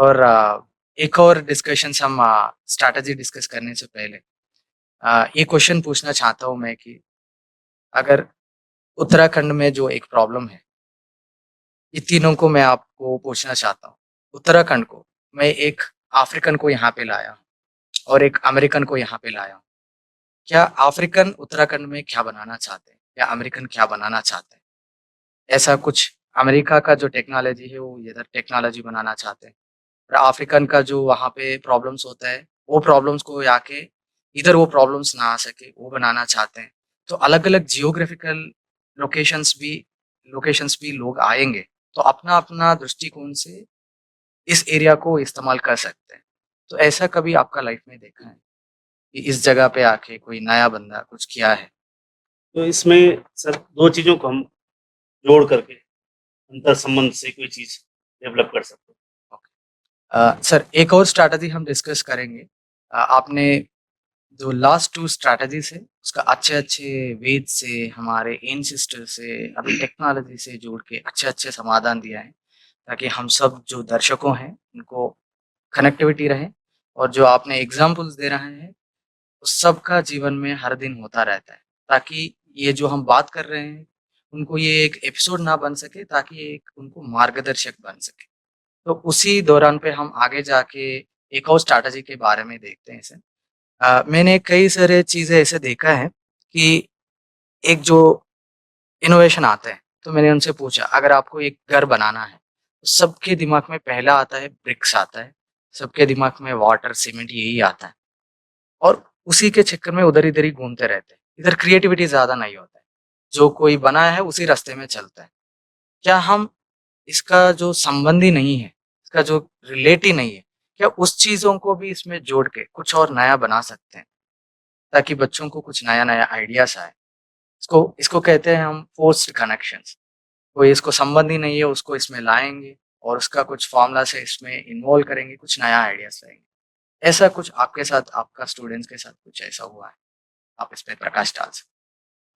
और एक और डिस्कशंस हम स्ट्रैटेजी डिस्कस करने से पहले ये क्वेश्चन पूछना चाहता हूँ मैं कि अगर उत्तराखंड में जो एक प्रॉब्लम है, ये तीनों को मैं आपको पूछना चाहता हूँ। उत्तराखंड को मैं एक अफ्रीकन को यहाँ पे लाया हूँ और एक अमेरिकन को यहाँ पे लाया हूँ। क्या अफ्रीकन उत्तराखंड में क्या बनाना चाहते हैं या अमेरिकन क्या बनाना चाहते हैं? ऐसा कुछ अमेरिका का जो टेक्नोलॉजी है वो इधर टेक्नोलॉजी बनाना चाहते हैं और अफ्रीकन का जो वहाँ पे प्रॉब्लम्स होता है वो प्रॉब्लम्स को आके इधर वो प्रॉब्लम्स ना आ सके वो बनाना चाहते हैं। तो अलग अलग जियोग्राफिकल लोकेशंस भी लोकेशंस भी लोग आएंगे, तो अपना अपना दृष्टिकोण से इस एरिया को इस्तेमाल कर सकते हैं। तो ऐसा कभी आपका लाइफ में देखा है कि इस जगह पे आके कोई नया बंदा कुछ किया है? तो इसमें सर 2 चीज़ों को हम जोड़ करके अंतर संबंध से कोई चीज़ डेवलप कर सकते हैं। सर एक और स्ट्रैटेजी हम डिस्कस करेंगे। आपने जो लास्ट 2 स्ट्रैटेजीज़ है, उसका अच्छे-अच्छे वेद से, हमारे एंसेस्टर से, अभी टेक्नोलॉजी से जोड़ के अच्छे-अच्छे समाधान दिया है, ताकि हम सब जो दर्शकों हैं, उनको कनेक्टिविटी रहे और जो आपने एग्ज़ाम्पल्स दे रहे हैं, उस सबका जीवन में हर दिन होता रहता है, ताकि ये जो हम बात कर रहे हैं, उनको ये एक एपिसोड ना बन सके, ताकि ये एक उनको मार्गदर्शक बन सके। तो उसी दौरान पे हम आगे जाके एक और स्ट्रैटेजी के बारे में देखते हैं सर। मैंने कई सारे चीज़ें ऐसे देखा है कि एक जो इनोवेशन आता है, तो मैंने उनसे पूछा अगर आपको एक घर बनाना है, तो सबके दिमाग में पहला आता है ब्रिक्स आता है, सबके दिमाग में वाटर, सीमेंट यही आता है और उसी के चक्कर में उधर-इधर ही घूमते रहते हैं। इधर क्रिएटिविटी ज़्यादा नहीं होता है, जो कोई बनाया है उसी रास्ते में चलता है। क्या हम इसका जो संबंध ही नहीं है, इसका जो रिलेट ही नहीं है, क्या उस चीज़ों को भी इसमें जोड़ के कुछ और नया बना सकते हैं, ताकि बच्चों को कुछ नया-नया आइडियाज़ आए? इसको इसको कहते हैं हम फोर्स्ड कनेक्शंस। कोई इसको संबंध ही नहीं है, उसको इसमें लाएँगे और उसका कुछ फ़ॉर्मूला से इसमें इन्वॉल्व करेंगे, कुछ नया आइडियाज़ लाएँगे। ऐसा कुछ आपके साथ, आपका स्टूडेंट्स के साथ कुछ ऐसा हुआ है? आप इस पे प्रकाश डाल सकते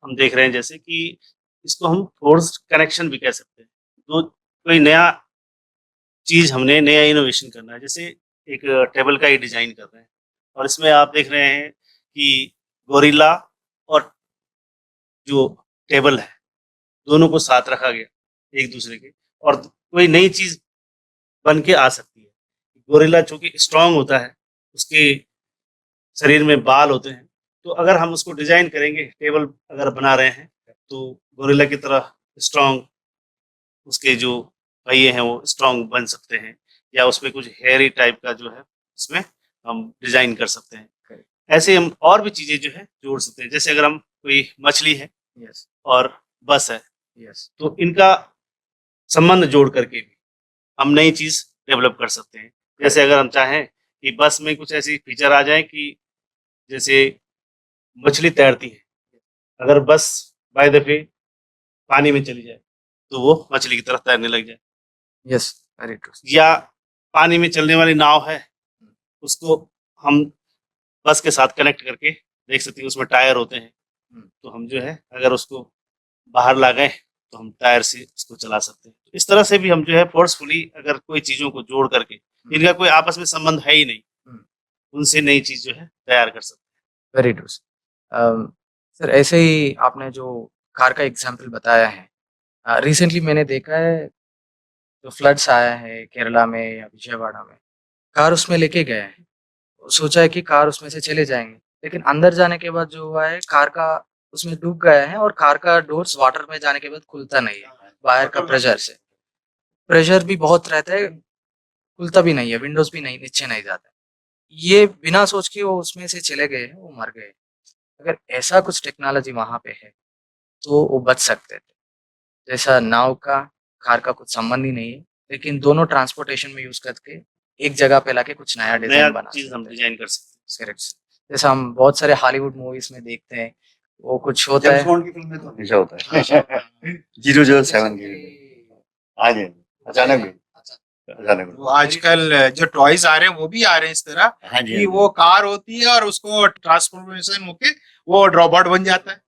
हम देख रहे हैं जैसे कि इसको हम फोर्स्ड कनेक्शन भी कह सकते हैं। तो कोई नया चीज़ हमने नया इनोवेशन करना है, जैसे एक टेबल का ही डिज़ाइन कर रहे हैं और इसमें आप देख रहे हैं कि गोरिल्ला और जो टेबल है, दोनों को साथ रखा गया एक दूसरे के और कोई नई चीज़ बन के आ सकती है। गोरिल्ला चूँकि स्ट्रॉन्ग होता है, उसके शरीर में बाल होते हैं, तो अगर हम उसको डिज़ाइन करेंगे, टेबल अगर बना रहे हैं, तो गोरिल्ला की तरह स्ट्रॉन्ग उसके जो पहिए हैं वो स्ट्रॉन्ग बन सकते हैं या उसमें कुछ हेयरी टाइप का जो है उसमें हम डिज़ाइन कर सकते हैं। हैं। ऐसे हम और भी चीज़ें जो है जोड़ सकते हैं। जैसे अगर हम कोई मछली है यस, और बस है, यस। तो इनका संबंध जोड़ करके भी हम नई चीज़ डेवलप कर सकते हैं। जैसे करेक्ट। अगर हम चाहें कि बस में कुछ ऐसी फीचर आ जाए कि जैसे मछली तैरती है, अगर बस बाय द वे पानी में चली जाए, तो वो मछली की तरह तैरने लग जाए। Yes, very true. या पानी में चलने वाली नाव है, उसको हम बस के साथ कनेक्ट करके देख सकते हैं, उसमें टायर होते हैं, हुँ, तो हम जो है अगर उसको बाहर ला गए, तो हम टायर से उसको चला सकते हैं। तो इस तरह से भी हम जो है फ़ोर्सफुली अगर कोई चीज़ों को जोड़ करके, हुँ, इनका कोई आपस में संबंध है ही नहीं, हुँ, उनसे नई चीज़ जो है तैयार कर सकते हैं। Very true. सर ऐसे ही आपने जो कार का एग्ज़ाम्पल बताया है, रिसेंटली मैंने देखा है जो फ्लड्स आया है केरला में या विजयवाड़ा में, कार उसमें लेके गए हैं। सोचा है कि कार उसमें से चले जाएँगे, लेकिन अंदर जाने के बाद जो हुआ है कार का उसमें डूब गया है और कार का डोर्स वाटर में जाने के बाद खुलता नहीं है, बाहर का प्रेशर से। प्रेशर भी बहुत रहता है, खुलता भी नहीं है, विंडोज़ भी नहीं नीचे नहीं जाता है। ये बिना सोच के वो उसमें से चले गए हैं, वो मर गए। अगर ऐसा कुछ टेक्नोलॉजी वहाँ पे है, तो वो बच सकते थे। जैसा नाव का, कार का कुछ संबंध ही नहीं है, लेकिन दोनों ट्रांसपोर्टेशन में यूज़ करके एक जगह पे लाके कुछ नया नया डिज़ाइन बना चीज़ हम सकते हैं। डिज़ाइन कर सकते हैं। करेक्ट। जैसा हम बहुत सारे हॉलीवुड मूवीज़ में देखते हैं, वो कुछ होता जेम्स है। बॉन्ड की फ़िल्म में तो हमेशा होता है। 007 की हाँ जी, अचानक भी अचानक वो आजकल जो टॉयज आ रहे हैं वो भी आ रहे हैं इस तरह हाँ जी, कि वो कार होती है और उसको ट्रांसफॉर्मेशन होके वो रोबोट बन जाता है।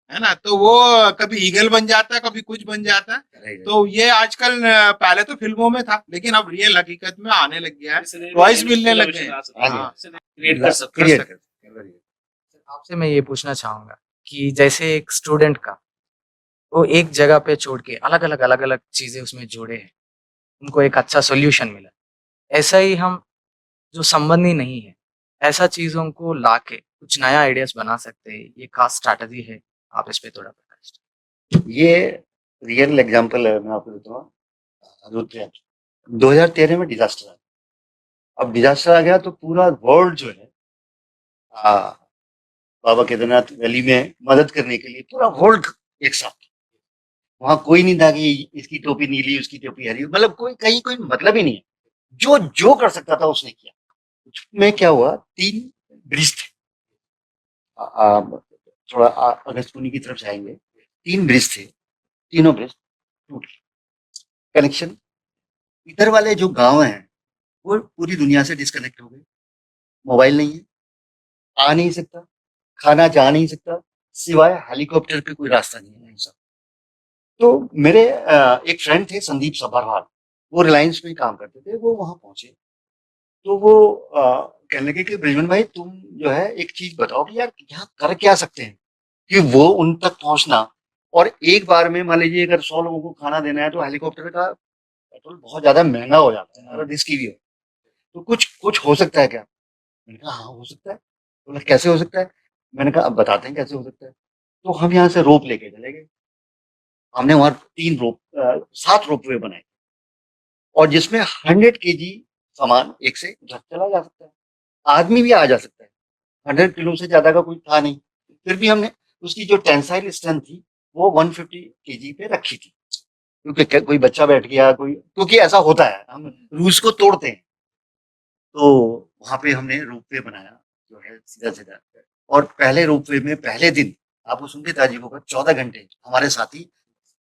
है ना, तो वो कभी ईगल बन जाता है, कभी कुछ बन जाता है। Right, तो ये आजकल पहले तो फिल्मों में था, लेकिन अब रियल हकीकत में आने लग गया है, इसलिए टॉयज real मिलने लग innovation गए। आ सकता है। हाँ हाँ, क्रिएट कर सकते क्रिएट सकते कर आपसे मैं ये पूछना चाहूँगा कि जैसे एक स्टूडेंट का वो एक जगह पे छोड़ के अलग-अलग चीज़ें उसमें जोड़े हैं, उनको एक अच्छा सॉल्यूशन मिला। ऐसा ही हम जो संबंधी नहीं है, ऐसा चीज़ों को लाके कुछ नया आइडियाज़ बना सकते हैं, ये खास स्ट्रैटेजी है, आप इस पे थोड़ा प्रकाश डालें। ये रियल एग्जांपल है, मैं आपको देता हूँ। रुद्रयान 2013 में डिजास्टर आया। अब डिजास्टर आ गया तो पूरा वर्ल्ड जो है बाबा केदारनाथ वैली में मदद करने के लिए पूरा वर्ल्ड एक साथ। वहां कोई नहीं था कि इसकी टोपी नीली उसकी टोपी हरी, मतलब कोई कहीं कोई मतलब ही नहीं है। जो जो कर सकता था उसने किया। में क्या हुआ, 3 ब्रिज थे। थोड़ा अगस्तपुरी की तरफ जाएंगे, 3 ब्रिज थे, तीनों ब्रिज टूट गए। कनेक्शन इधर वाले जो गांव हैं वो पूरी दुनिया से डिस्कनेक्ट हो गए। मोबाइल नहीं है, आ नहीं सकता, खाना जा नहीं सकता, सिवाय हेलीकॉप्टर पे कोई रास्ता नहीं है ऐसा। तो मेरे एक फ्रेंड थे संदीप सभरवाल, वो रिलायंस में काम करते थे, वो वहां पहुंचे। तो वो कहने लगे कि ब्रिजमन भाई तुम जो है एक चीज बताओ कि यार यहाँ कर क्या सकते हैं कि वो उन तक पहुंचना। और एक बार में मान लीजिए अगर 100 लोगों को खाना देना है तो हेलीकॉप्टर का पेट्रोल बहुत ज्यादा महंगा हो जाता है और रिस्की भी हो। तो कुछ कुछ हो सकता है क्या? मैंने कहा हाँ हो सकता है। बोला कैसे हो सकता है? मैंने कहा अब बताते हैं कैसे हो सकता है। तो हम यहाँ से रोप लेके चले गए। हमने वहां 7 रोपवे बनाए और जिसमें 100 kg सामान एक से उधर चला जा सकता है, आदमी भी आ जा सकता है। 100 किलो से ज्यादा का कोई था नहीं, फिर भी हमने उसकी जो टेंसाइल स्ट्रेंथ थी वो 150 kg पे रखी थी। क्योंकि कोई बच्चा बैठ गया, कोई, क्योंकि ऐसा होता है, हम रूल्स को तोड़ते हैं। तो वहां पे हमने रोपवे बनाया जो है सीधा सीधा। और पहले रोपवे में पहले दिन आपको सुन के ताज्जुब होगा, 14 घंटे हमारे साथी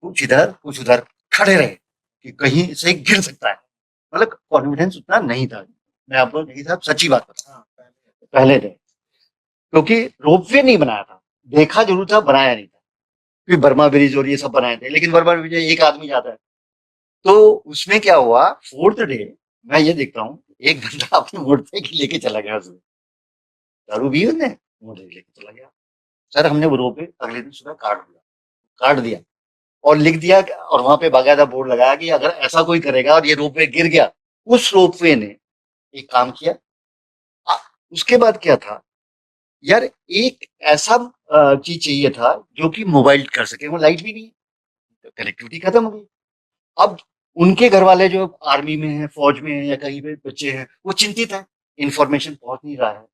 कुछ इधर कुछ उधर खड़े रहे कि कहीं से गिर सकता है। मतलब कॉन्फिडेंस उतना नहीं था। मैं आपको नहीं था, सच्ची बात बता, पहले दिन क्योंकि रोपवे नहीं बनाया था, देखा जरूर था, बनाया नहीं था। फिर बर्मा ब्रिज और ये सब बनाए थे, लेकिन बर्मा ब्रिज एक आदमी जाता है। तो उसमें क्या हुआ, 4th डे मैं ये देखता हूँ एक बंदा अपनी मोटरसाइकिल लेके चला गया, उसमें दारू भी उसने मोटरसाइकिल लेके चला गया। सर हमने वो रोपवे अगले दिन सुबह काट दिया और लिख दिया और वहां पे बाकायदा बोर्ड लगाया कि अगर ऐसा कोई करेगा और ये रोपवे गिर गया। उस रोपवे ने एक काम किया। उसके बाद क्या था यार, एक ऐसा चीज चाहिए था जो कि मोबाइल कर सके, वो लाइट भी नहीं है, तो कनेक्टिविटी खत्म हो गई। अब उनके घर वाले जो आर्मी में है, फौज में है या कहीं पे बच्चे हैं, वो चिंतित है, इंफॉर्मेशन पहुंच नहीं रहा है,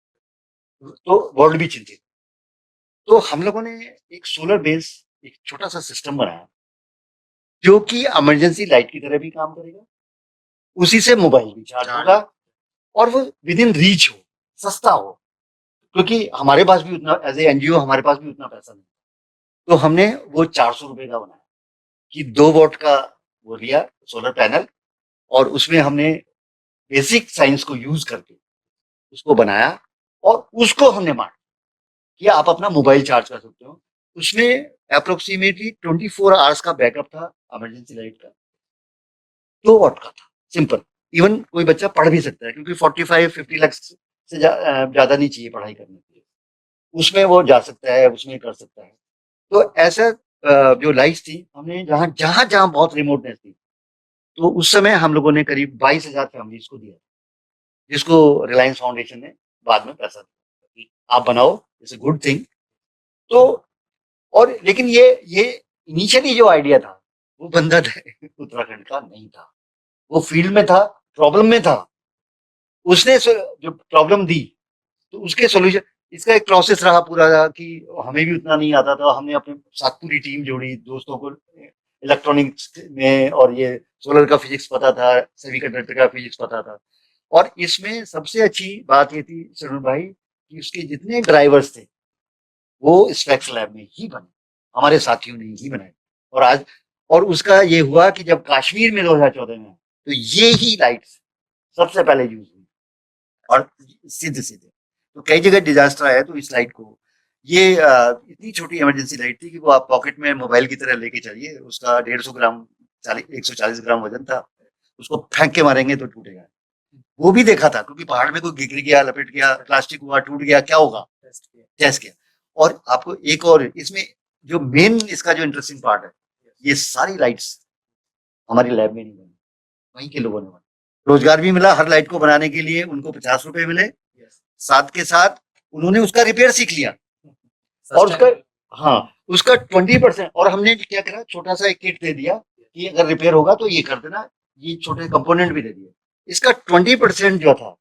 तो वर्ल्ड भी चिंतित। तो हम लोगों ने एक सोलर बेस एक छोटा सा सिस्टम बनाया जो कि इमरजेंसी लाइट की तरह भी काम करेगा, उसी से मोबाइल भी चार्ज होगा और वो विद इन रीच हो, सस्ता हो। क्योंकि हमारे पास भी उतना, एज ए एनजीओ हमारे पास भी उतना पैसा नहीं। तो हमने वो 400 रुपए का बनाया कि 2 वॉट का वो लिया सोलर पैनल, और उसमें हमने बेसिक साइंस को यूज करके उसको बनाया और उसको हमने माना कि आप अपना मोबाइल चार्ज कर सकते हो। उसमें अप्रोक्सीमेटली 24 आवर्स का बैकअप था इमरजेंसी लाइट का, 2 वॉट का था, सिंपल। इवन कोई बच्चा पढ़ भी सकता है क्योंकि 45-50 लाख से ज्यादा नहीं चाहिए पढ़ाई करने के लिए, उसमें वो जा सकता है, उसमें कर सकता है। तो ऐसा जो लाइट्स थी हमने जहां जहां जहां बहुत रिमोटनेस थी, तो उस समय हम लोगों ने करीब 22,000 फैमिलीज को दिया, जिसको रिलायंस फाउंडेशन ने बाद में पैसा दिया। आप बनाओ, इट्स अ गुड थिंग। तो और लेकिन ये इनिशियली जो आइडिया था वो बंदा उत्तराखंड का नहीं था, वो फील्ड में था, प्रॉब्लम में था। उसने जो प्रॉब्लम दी तो उसके सॉल्यूशन, इसका एक प्रोसेस रहा पूरा कि हमें भी उतना नहीं आता था। हमने अपने साथ पूरी टीम जोड़ी, दोस्तों को इलेक्ट्रॉनिक्स में, और ये सोलर का फिजिक्स पता था, सेमीकंडक्टर का फिजिक्स पता था। और इसमें सबसे अच्छी बात ये थी सरुण भाई कि उसके जितने ड्राइवर्स थे वो स्पेक्स लैब में ही बने, हमारे साथियों ने ही बनाए। और आज, और उसका ये हुआ कि जब कश्मीर में 2014 में, तो ये ही लाइट्स सबसे पहले यूज हुई और सीधे सीधे। तो कई जगह डिजास्टर आया तो इस लाइट को ये इतनी छोटी इमरजेंसी लाइट थी कि वो आप पॉकेट में मोबाइल की तरह लेके चलिए, उसका 150 ग्राम 140 ग्राम वजन था, उसको फेंक के मारेंगे तो टूटेगा। वो भी देखा था, क्योंकि पहाड़ में कोई गिर गया, लपेट गया, प्लास्टिक हुआ, टूट गया, क्या होगा, टेस्ट किया। और आपको एक और इसमें जो मेन इसका जो इंटरेस्टिंग पार्ट है, ये सारी लाइट्स हमारी लैब में नहीं बनी, वहीं के लोगों ने बनाई। रोजगार भी मिला, हर लाइट को बनाने के लिए उनको 50 रुपए मिले, साथ के साथ उन्होंने उसका रिपेयर सीख लिया, और उसका हाँ उसका 20%, और हमने क्या करा, छोटा सा एक किट दे दिया कि अगर रिपेयर होगा तो ये कर देना, ये छोटे कंपोनेंट भी दे दिए। इसका 20% जो था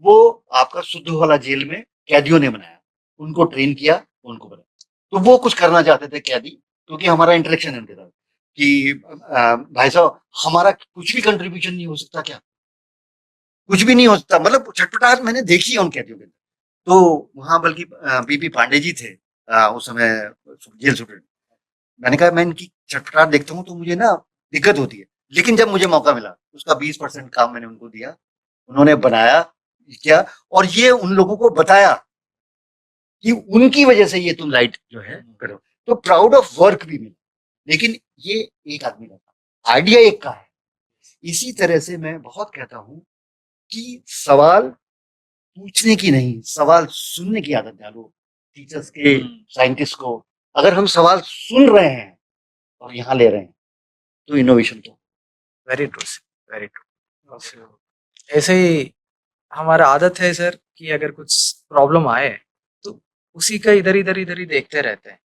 वो आपका शुद्ध वाला जेल में कैदियों ने बनाया, उनको ट्रेन किया, उनको बनाया। तो वो कुछ करना चाहते थे कैदी, क्योंकि हमारा इंटरेक्शन उनके साथ कि भाई साहब हमारा कुछ भी कंट्रीब्यूशन नहीं हो सकता क्या, कुछ भी नहीं हो सकता, मतलब छटपटाहट मैंने देखी है उन कैदियों के। तो वहां बल्कि बीपी पांडे जी थे उस समय जेल सुप्रीम। मैंने कहा मैं इनकी छटपटाहट देखता हूँ तो मुझे ना दिक्कत होती है, लेकिन जब मुझे मौका मिला उसका 20% काम मैंने उनको दिया, उन्होंने बनाया क्या, और ये उन लोगों को बताया कि उनकी वजह से ये तुम लाइट जो है करो, तो प्राउड ऑफ वर्क भी मिला। लेकिन ये एक आदमी का था, आइडिया एक का है। इसी तरह से मैं बहुत कहता हूं कि सवाल पूछने की नहीं, सवाल सुनने की आदत डालो टीचर्स के, साइंटिस्ट को। अगर हम सवाल सुन रहे हैं और यहाँ ले रहे हैं तो इनोवेशन तो very true sir, very true. ऐसे ही हमारा आदत है सर कि अगर कुछ प्रॉब्लम आए तो उसी का इधर ही देखते रहते हैं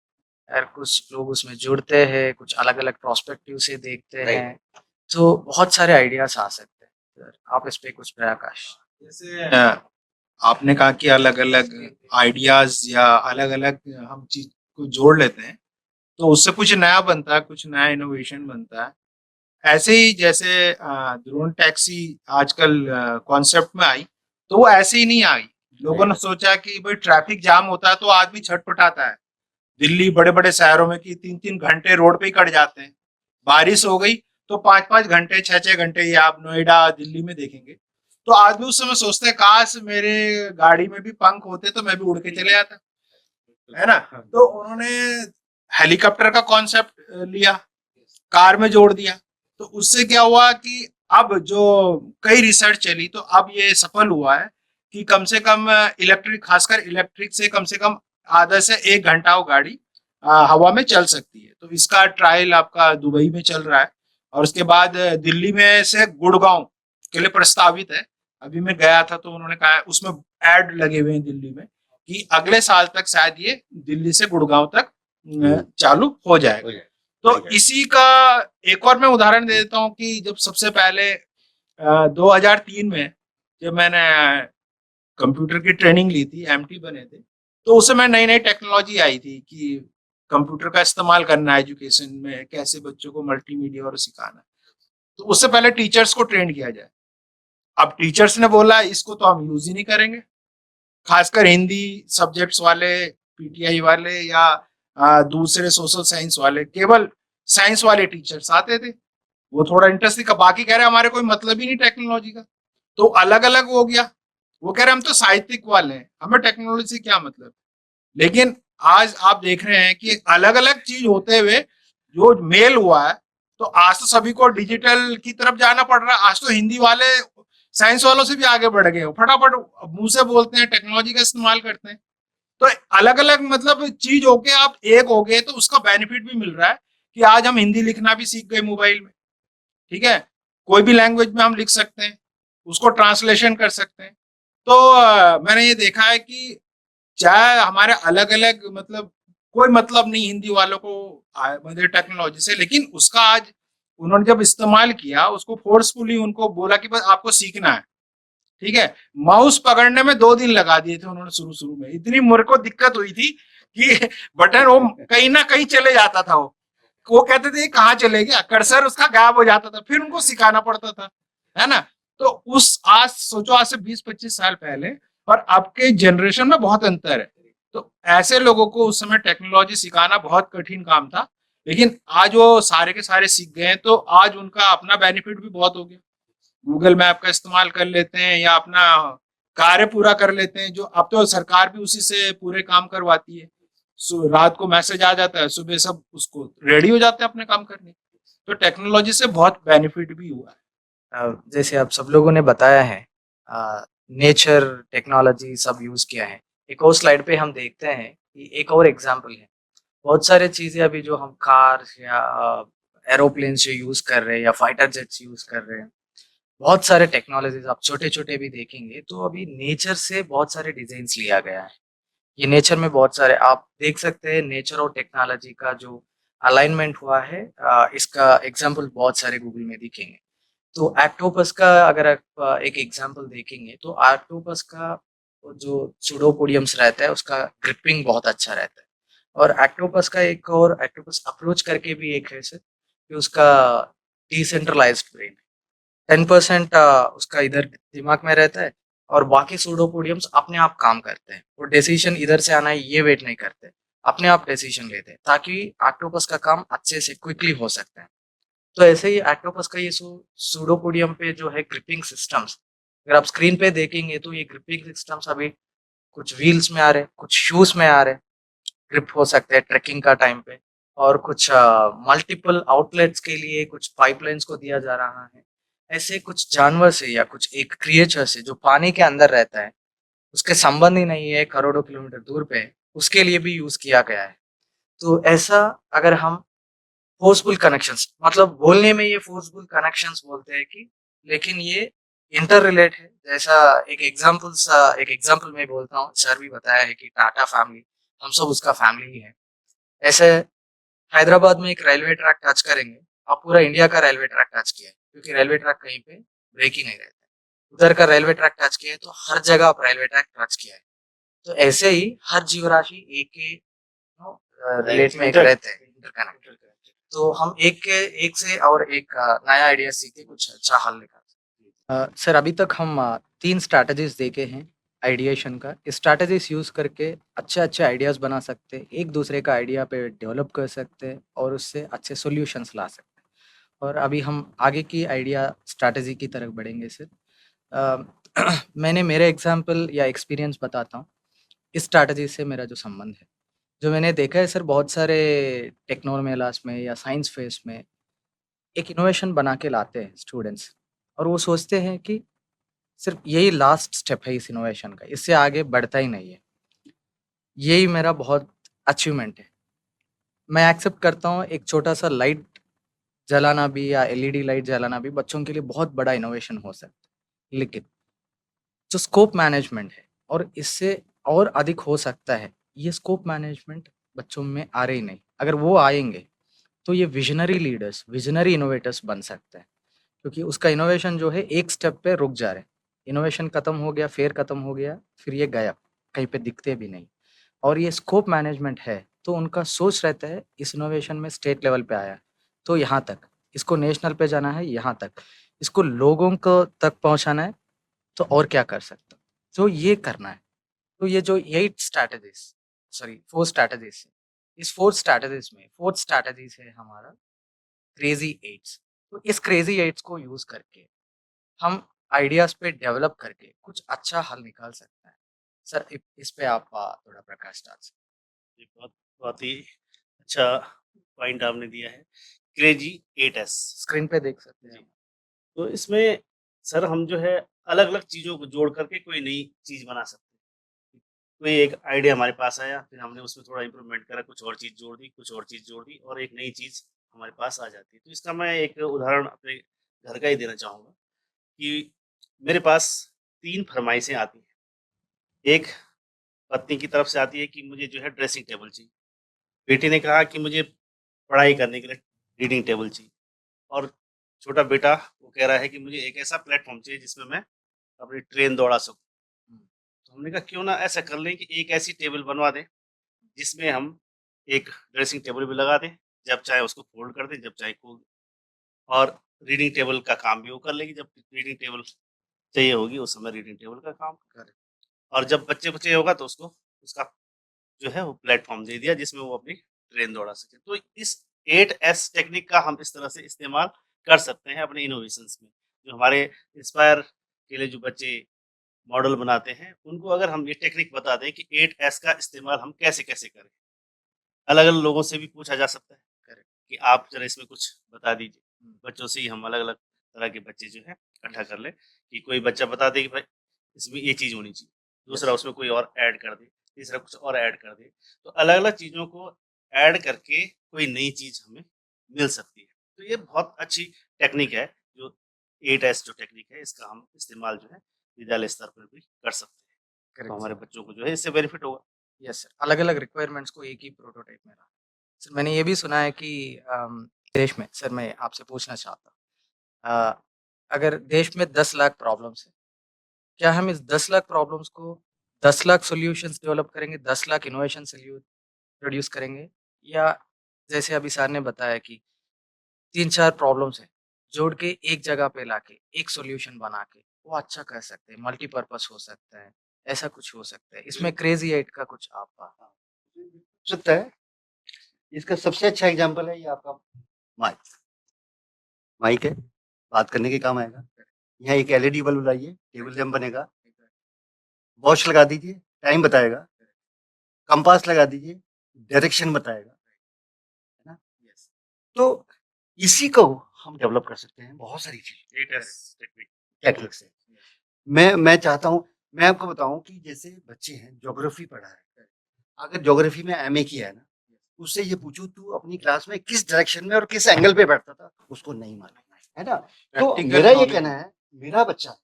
यार, कुछ लोग उसमें जुड़ते हैं, कुछ अलग अलग प्रोस्पेक्टिव से देखते हैं, तो बहुत सारे आइडियाज आ सकते हैं। सर आप इस पे कुछ प्रकाश। जैसे आपने कहा कि अलग अलग आइडियाज या अलग अलग हम चीज को जोड़ लेते हैं तो उससे कुछ नया बनता है, कुछ नया इनोवेशन बनता है। ऐसे ही जैसे ड्रोन टैक्सी आजकल कॉन्सेप्ट में आई, तो वो ऐसे ही नहीं आई। लोगों ने सोचा कि भाई ट्रैफिक जाम होता है तो आदमी छटपटाता है, दिल्ली बड़े बड़े शहरों में कि 3-3 घंटे रोड पे ही कट जाते हैं। बारिश हो गई तो 5-5 घंटे 6-6 घंटे ये आप नोएडा दिल्ली में देखेंगे। तो आदमी उस समय सोचते हैं काश मेरे गाड़ी में भी पंख होते तो मैं भी उड़ के चले जाता, है ना। तो उन्होंने हेलीकॉप्टर का कॉन्सेप्ट लिया, कार में जोड़ दिया। तो उससे क्या हुआ कि अब जो कई रिसर्च चली तो अब ये सफल हुआ है कि कम से कम इलेक्ट्रिक, खासकर इलेक्ट्रिक से कम आधा से 1 घंटा वो गाड़ी हवा में चल सकती है। तो इसका ट्रायल आपका दुबई में चल रहा है, और उसके बाद दिल्ली में से गुड़गांव के लिए प्रस्तावित है। अभी मैं गया था तो उन्होंने कहा, उसमें एड लगे हुए हैं दिल्ली में कि अगले साल तक शायद ये दिल्ली से गुड़गांव तक चालू हो जाएगा। तो इसी का एक और मैं उदाहरण दे देता हूँ कि जब सबसे पहले 2003 में जब मैंने कंप्यूटर की ट्रेनिंग ली थी, एमटी बने थे, तो उस समय नई नई टेक्नोलॉजी आई थी कि कंप्यूटर का इस्तेमाल करना है एजुकेशन में, कैसे बच्चों को मल्टीमीडिया और सिखाना। तो उससे पहले टीचर्स को ट्रेन किया जाए। अब टीचर्स ने बोला इसको तो हम यूज ही नहीं करेंगे, खासकर हिंदी सब्जेक्ट्स वाले, पीटीआई वाले या दूसरे सोशल साइंस वाले, केवल साइंस वाले टीचर्स आते थे। वो थोड़ा इंटरेस्ट दिखा, बाकी कह रहे हमारे कोई मतलब ही नहीं टेक्नोलॉजी का। तो अलग अलग हो गया, वो कह रहे हम तो साहित्यिक वाले हैं, हमें टेक्नोलॉजी से क्या मतलब। लेकिन आज आप देख रहे हैं कि अलग अलग चीज होते हुए जो मेल हुआ है, तो आज तो सभी को डिजिटल की तरफ जाना पड़ रहा है। आज तो हिंदी वाले साइंस वालों से भी आगे बढ़ गए, फटाफट मुंह से बोलते हैं, टेक्नोलॉजी का इस्तेमाल करते हैं। तो अलग अलग मतलब चीज होके आप एक हो गए, तो उसका बेनिफिट भी मिल रहा है कि आज हम हिंदी लिखना भी सीख गए मोबाइल में, ठीक है, कोई भी लैंग्वेज में हम लिख सकते हैं, उसको ट्रांसलेशन कर सकते हैं। तो मैंने ये देखा है कि चाहे हमारे अलग अलग मतलब कोई मतलब नहीं हिंदी वालों को मतलब टेक्नोलॉजी से, लेकिन उसका आज उन्होंने जब इस्तेमाल किया, उसको फोर्सफुली उनको बोला कि बस आपको सीखना है, ठीक है। माउस पकड़ने में 2 दिन लगा दिए थे उन्होंने शुरू में, इतनी मेरे को दिक्कत हुई थी कि बटन वो कहीं ना कहीं चले जाता था। वो कहते थे कहाँ चले गया, कर्सर उसका गायब हो जाता था, फिर उनको सिखाना पड़ता था, है ना। तो उस आज सोचो, आज से 20-25 साल पहले और अब के जनरेशन में बहुत अंतर है। तो ऐसे लोगों को उस समय टेक्नोलॉजी सिखाना बहुत कठिन काम था, लेकिन आज वो सारे के सारे सीख गए हैं। तो आज उनका अपना बेनिफिट भी बहुत हो गया, गूगल मैप का इस्तेमाल कर लेते हैं या अपना कार्य पूरा कर लेते हैं, जो अब तो सरकार भी उसी से पूरे काम करवाती है। रात को मैसेज आ जाता है, सुबह सब उसको रेडी हो जाते हैं अपने काम करने। तो टेक्नोलॉजी से बहुत बेनिफिट भी हुआ है। जैसे आप सब लोगों ने बताया है, नेचर टेक्नोलॉजी सब यूज किया है। एक और स्लाइड पे हम देखते हैं कि एक और एग्जांपल है। बहुत सारे चीजें अभी जो हम कार या एरोप्लेन से यूज कर रहे हैं या फाइटर जेट्स यूज कर रहे हैं, बहुत सारे टेक्नोलॉजीज आप छोटे छोटे भी देखेंगे तो अभी नेचर से बहुत सारे डिजाइन्स लिया गया है। ये नेचर में बहुत सारे आप देख सकते हैं, नेचर और टेक्नोलॉजी का जो अलाइनमेंट हुआ है, इसका एग्जाम्पल बहुत सारे गूगल में दिखेंगे। तो ऑक्टोपस का अगर आप एक एग्जांपल देखेंगे तो ऑक्टोपस का वो जो सूडोपोडियम्स रहता है उसका ग्रिपिंग बहुत अच्छा रहता है। और ऑक्टोपस का एक और ऑक्टोपस अप्रोच करके भी एक है सर कि उसका डिसेंट्रलाइज्ड ब्रेन है। 10% उसका इधर दिमाग में रहता है और बाकी सूडोपोडियम्स अपने आप काम करते हैं। वो डिसीजन इधर से आना है ये वेट नहीं करते, अपने आप डिसीजन लेते हैं ताकि ऑक्टोपस का काम अच्छे से क्विकली हो सकता है। तो ऐसे ही ऑक्टोपस का ये सूडोपोडियम पे जो है ग्रिपिंग सिस्टम्स, अगर आप स्क्रीन पे देखेंगे तो ये ग्रिपिंग सिस्टम्स अभी कुछ व्हील्स में आ रहे हैं, कुछ शूज में आ रहे हैं, ग्रिप हो सकते हैं ट्रैकिंग का टाइम पे। और कुछ मल्टीपल आउटलेट्स के लिए कुछ पाइपलाइंस को दिया जा रहा है। ऐसे कुछ जानवर से या कुछ एक क्रिएचर से जो पानी के अंदर रहता है, उसके संबंध ही नहीं है, करोड़ों किलोमीटर दूर पे है, उसके लिए भी यूज किया गया है। तो ऐसा अगर हम फोर्सफुल कनेक्शंस, मतलब बोलने में ये फोर्सफुल कनेक्शंस बोलते हैं कि, लेकिन ये इंटर रिलेट है। जैसा एक एग्जांपल मैं बोलता हूँ, सर भी बताया है कि टाटा फैमिली, हम सब उसका फैमिली ही है। ऐसे हैदराबाद में एक रेलवे ट्रैक टच करेंगे, आप पूरा इंडिया का रेलवे ट्रैक टच किया है, क्योंकि रेलवे ट्रैक कहीं पे ब्रेक ही नहीं रहता है। उधर का रेलवे ट्रैक टच किया है तो हर जगह आप रेलवे ट्रैक टच किया है। तो ऐसे ही हर जीवराशि एक के रिलेट में एक रहते हैं, इंटरकनेक्टेड। तो हम एक से और एक नया आइडिया सीख के कुछ अच्छा हल निकाल सकते हैं। सर अभी तक हम 3 स्ट्रैटेजीज देखे हैं आइडिएशन का। इस स्ट्रैटेजीज यूज़ करके अच्छे-अच्छे आइडियाज़ बना सकते हैं, एक दूसरे का आइडिया पे डेवलप कर सकते हैं और उससे अच्छे सॉल्यूशंस ला सकते हैं। और अभी हम आगे की आइडिया स्ट्रैटेजी की तरफ बढ़ेंगे सर। अ, मैंने मेरे एग्ज़ाम्पल या एक्सपीरियंस बताता हूँ, इस स्ट्रैटेजी से मेरा जो संबंध है। जो मैंने देखा है सर, बहुत सारे टेक्नो मेलास में या साइंस फेस्ट में एक इनोवेशन बना के लाते हैं स्टूडेंट्स, और वो सोचते हैं कि सिर्फ यही लास्ट स्टेप है इस इनोवेशन का, इससे आगे बढ़ता ही नहीं है। यही मेरा बहुत अचीवमेंट है। मैं एक्सेप्ट करता हूँ एक छोटा-सा लाइट जलाना भी या एलईडी लाइट जलाना भी बच्चों के लिए बहुत बड़ा इनोवेशन हो सकता है। लेकिन जो स्कोप मैनेजमेंट है और इससे और अधिक हो सकता है, ये स्कोप मैनेजमेंट बच्चों में आ रहे ही नहीं। अगर वो आएँगे तो ये विज़नरी लीडर्स, विज़नरी इनोवेटर्स बन सकते हैं। क्योंकि उसका इनोवेशन जो है एक स्टेप पे रुक जा रहे हैं। इनोवेशन खत्म हो गया, फिर खत्म हो गया, फिर ये गायब, कहीं पे दिखते भी नहीं। और ये स्कोप मैनेजमेंट है, तो उनका सोच रहता है इस इनोवेशन में स्टेट लेवल पे आया, तो यहाँ तक, इसको नेशनल पे जाना है यहाँ तक, इसको लोगों को तक पहुँचाना है, तो और क्या कर सकता हूँ? तो ये करना है। तो ये जो 8 स्ट्रैटेजीज़, सॉरी 4 स्ट्रैटेजीज़ है, इस 4 स्ट्रैटेजीज़ में 4th स्ट्रैटेजीज़ है हमारा क्रेज़ी 8s। तो इस क्रेज़ी 8s को यूज़ करके हम आइडियाज़ पे डेवलप करके कुछ अच्छा हल निकाल सकते हैं। सर इस पे आप थोड़ा प्रकाश डाल सकते ये बहुत बहुत ही अच्छा पॉइंट आपने दिया है। Crazy 8S। हैं। स्क्रीन पे देख सकते हैं। जी। तो इसमें सर हम जो है अलग-अलग चीज़ों को जोड़ करके कोई नई चीज़ बना सकते हैं। कोई एक आइडिया हमारे पास आया, फिर हमने उसमें थोड़ा इम्प्रूवमेंट करा, कुछ और चीज़ जोड़ दी, कुछ और चीज़ जोड़ दी और एक नई चीज़ हमारे पास आ जाती है। तो इसका मैं एक उदाहरण अपने घर का ही देना चाहूँगा कि मेरे पास 3 फरमाइशें आती हैं। एक पत्नी की तरफ से आती है कि मुझे जो है ड्रेसिंग टेबल चाहिए। बेटी ने कहा कि मुझे पढ़ाई करने के लिए रीडिंग टेबल चाहिए और छोटा बेटा वो कह रहा है कि मुझे एक ऐसा प्लेटफ़ॉर्म चाहिए जिसमें मैं अपनी ट्रेन दौड़ा सकूँ। हैं। तो हमने कहा क्यों ना ऐसा कर लें कि एक ऐसी टेबल बनवा दें जिसमें हम एक ड्रेसिंग टेबल भी लगा दें, जब चाहे उसको फ़ोल्ड कर दें, जब चाहे खोल दें और रीडिंग टेबल का काम भी वो कर लेगी, जब रीडिंग टेबल चाहिए होगी उस समय रीडिंग टेबल का काम करे और जब बच्चे को चाहिए होगा तो उसको उसका जो है वो प्लेटफ़ॉर्म दे दिया जिसमें वो अपनी ट्रेन दौड़ा सके। तो इस 8S टेक्निक का हम इस तरह से इस्तेमाल कर सकते हैं अपने इनोवेशंस में। जो हमारे इंस्पायर के लिए जो बच्चे मॉडल बनाते हैं, उनको अगर हम ये टेक्निक बता दें कि 8S का इस्तेमाल हम कैसे-कैसे करें, अलग-अलग लोगों से भी पूछा जा सकता है करेक्ट। कि आप ज़रा इसमें कुछ बता दीजिए। हुँ, बच्चों से ही हम अलग-अलग तरह के बच्चे जो हैं इकट्ठा कर लें कि कोई बच्चा बता दे कि भाई इसमें ये चीज़ होनी चाहिए, दूसरा यस, उसमें कोई और ऐड कर दे, तीसरा कुछ और ऐड कर दे। तो अलग-अलग चीज़ों को ऐड करके कोई नई चीज़ हमें मिल सकती है। तो ये बहुत अच्छी टेक्निक है जो 8S जो टेक्निक है इसका हम इस्तेमाल जो है विद्यालय स्तर पर भी कर सकते हैं। तो करेक्ट हमारे सर। बच्चों को जो है इससे बेनिफिट होगा। यस सर, अलग-अलग रिक्वायरमेंट्स को एक ही प्रोटोटाइप में रखा। सर मैंने ये भी सुना है कि देश में सर मैं आपसे पूछना चाहता हूँ अगर देश में 10 लाख प्रॉब्लम्स हैं, क्या हम इस 10 लाख प्रॉब्लम्स को 10 लाख सॉल्यूशंस डेवलप करेंगे, 10 लाख इनोवेशन प्रोड्यूस करेंगे? या जैसे अभी सर ने बताया कि 3-4 प्रॉब्लम्स हैं, जोड़ के एक जगह पे लाके एक सॉल्यूशन बना के वो अच्छा कर सकते हैं, मल्टीपर्पज़ हो सकता है, ऐसा कुछ हो सकता है। इसमें क्रेज़ी एट का कुछ आप हो सकता है। इसका सबसे अच्छा एग्जाम्पल है ये आपका माइक। माइक है, बात करने के काम आएगा। यहाँ एक एलईडी बल्ब लाइए, टेबल लैंप बनेगा। वॉच लगा दीजिए, टाइम बताएगा। कंपास लगा दीजिए, डायरेक्शन बताएगा, है ना? यस, तो इसी को हम डेवलप कर सकते हैं बहुत सारी चीज़ें 8S टेक्निक। टेक्निक से। मैं चाहता हूँ, मैं आपको बताऊँ कि जैसे बच्चे हैं, ज्योग्राफी पढ़ा है। अगर ज्योग्राफी में एमए किया है ना, उससे ये पूछो तू अपनी क्लास में किस डायरेक्शन में और किस एंगल पे बैठता था, उसको नहीं मालूम है ना? तो प्रैक्टिकल मेरा ये नॉलेज। कहना है, मेरा बच्चा,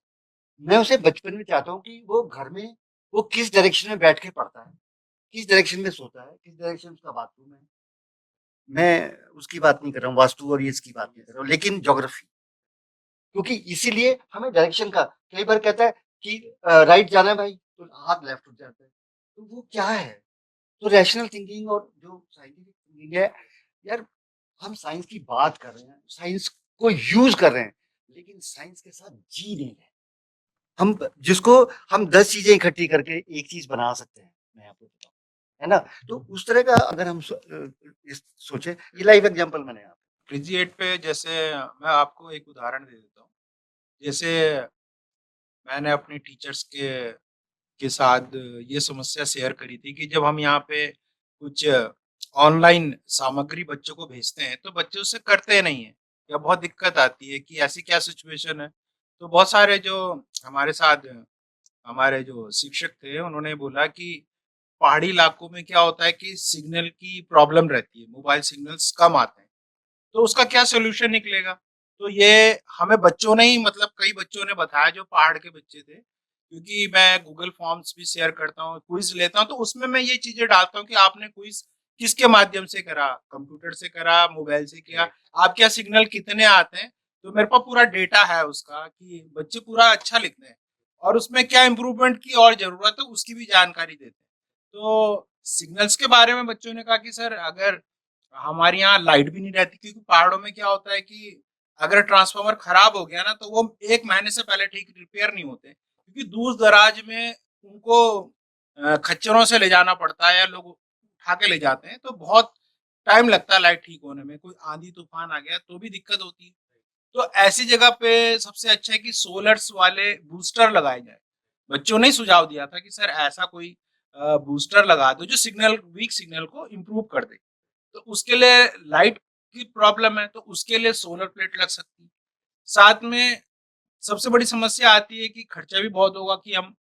मैं उसे बचपन में चाहता हूँ कि वो घर में वो किस डायरेक्शन में बैठ के पढ़ता है, किस डायरेक्शन में सोता है, किस डायरेक्शन उसका बाथरूम है। मैं उसकी बात नहीं कर रहा हूँ, वास्तु और ये इसकी बात नहीं कर रहा हूँ, लेकिन ज्योग्राफी, क्योंकि इसीलिए हमें डायरेक्शन का कई बार कहता है कि राइट जाना है भाई, तो हाथ लेफ्ट उठ जाता है। तो वो क्या है? तो रैशनल थिंकिंग और जो साइंटिफिक थिंकिंग है, यार हम साइंस की बात कर रहे हैं, साइंस को यूज़ कर रहे हैं, लेकिन साइंस के साथ जी नहीं रहे। हम जिसको हम 10 चीज़ें इकट्ठी करके एक चीज़ बना सकते हैं, मैं आपको बताऊँ, है ना? तो उस तरह का अगर हम सोचें, ये लाइव एग्ज़ाम्पल मैंने यहाँ क्रेज़ी 8 पे जैसे मैं आपको एक उदाहरण दे देता हूँ। जैसे मैंने अपने टीचर्स के साथ ये समस्या शेयर करी थी कि जब हम यहाँ पे कुछ ऑनलाइन सामग्री बच्चों को भेजते हैं, तो बच्चे उससे करते नहीं हैं या बहुत दिक्कत आती है कि ऐसी क्या सिचुएशन है। तो बहुत सारे जो हमारे साथ हमारे जो शिक्षक थे, उन्होंने बोला कि पहाड़ी इलाकों में क्या होता है कि सिग्नल की प्रॉब्लम रहती है, मोबाइल सिग्नल्स कम आते हैं। तो उसका क्या सॉल्यूशन निकलेगा? तो ये हमें बच्चों ने ही मतलब कई बच्चों ने बताया जो पहाड़ के बच्चे थे, क्योंकि मैं गूगल फॉर्म्स भी शेयर करता हूँ, क्विज़ लेता हूँ, तो उसमें मैं ये चीज़ें डालता हूँ कि आपने क्विज़ किसके माध्यम से करा? कंप्यूटर से करा, मोबाइल से किया, आपके यहाँ सिग्नल कितने आते हैं? तो मेरे पास पूरा डेटा है उसका कि बच्चे पूरा अच्छा लिखते हैं और उसमें क्या इम्प्रूवमेंट की और ज़रूरत है, उसकी भी जानकारी देते हैं। तो सिग्नल्स के बारे में बच्चों ने कहा कि सर अगर हमारे यहाँ लाइट भी नहीं रहती, क्योंकि पहाड़ों में क्या होता है कि अगर ट्रांसफार्मर खराब हो गया ना तो वो 1 महीने से पहले ठीक रिपेयर नहीं होते, क्योंकि दूर-दराज में उनको खच्चरों से ले जाना पड़ता है या लोग उठा के ले जाते हैं, तो बहुत टाइम लगता है लाइट ठीक होने में। कोई आंधी-तूफान आ गया तो भी दिक्कत होती है। तो ऐसी जगह पे सबसे अच्छा है कि सोलर्स वाले बूस्टर लगाए जाएँ। बच्चों ने ही सुझाव दिया था कि सर ऐसा कोई बूस्टर लगा दो जो सिग्नल वीक सिग्नल को इम्प्रूव कर दे। तो उसके लिए लाइट की प्रॉब्लम है, तो उसके लिए सोलर प्लेट लग सकती है। साथ में सबसे बड़ी समस्या आती है कि खर्चा भी बहुत होगा कि हम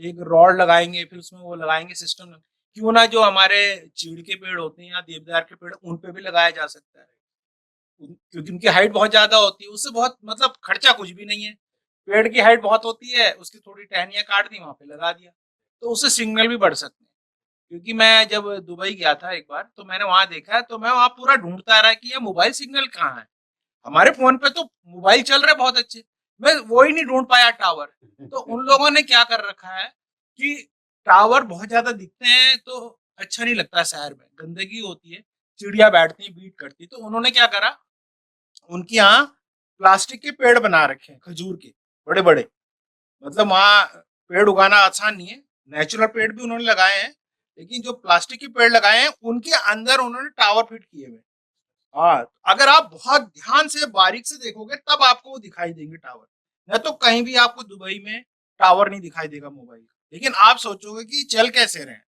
एक रॉड लगाएँगे, फिर उसमें वो लगाएँगे सिस्टम। क्यों ना जो हमारे चीड़ के पेड़ होते हैं या देवदार के पेड़, उन पे भी लगाया जा सकता है। क्योंकि उनकी हाइट बहुत ज़्यादा होती है, उससे बहुत मतलब खर्चा कुछ भी नहीं है। पेड़ की हाइट बहुत होती है, उसकी थोड़ी टहनियाँ काट दी, वहाँ पे लगा दिया, तो उससे सिग्नल भी बढ़ सकते हैं। क्योंकि मैं जब दुबई गया था एक बार, तो मैंने वहाँ देखा है, तो मैं वहाँ पूरा ढूँढता रहा कि ये मोबाइल सिग्नल कहाँ है? हमारे फ़ोन पे तो मोबाइल चल रहे बहुत अच्छे, मैं वो ही नहीं ढूँढ पाया टावर। तो पे। उन लोगों ने क्या कर रखा है कि टावर बहुत ज़्यादा दिखते हैं, तो अच्छा नहीं लगता शहर में, गंदगी होती है, चिड़िया बैठती हैं, बीट करती हैं, तो उन्होंने क्या करा, उनके यहाँ प्लास्टिक के पेड़ बना रखे हैं, खजूर के, बड़े-बड़े। मतलब वहाँ पेड़ उगाना आसान नहीं है, नेचुरल पेड़ भी उन्होंने लगाए हैं, लेकिन जो प्लास्टिक के पेड़ लगाए हैं, उनके अंदर उन्होंने टावर फिट किए हुए हैं। हाँ, अगर आप बहुत ध्यान से बारीक से देखोगे तब आपको वो दिखाई देंगे टावर। नहीं तो कहीं भी आपको दुबई में टावर नहीं दिखाई देगा मोबाइल का। लेकिन आप सोचोगे कि चल कैसे रहे हैं?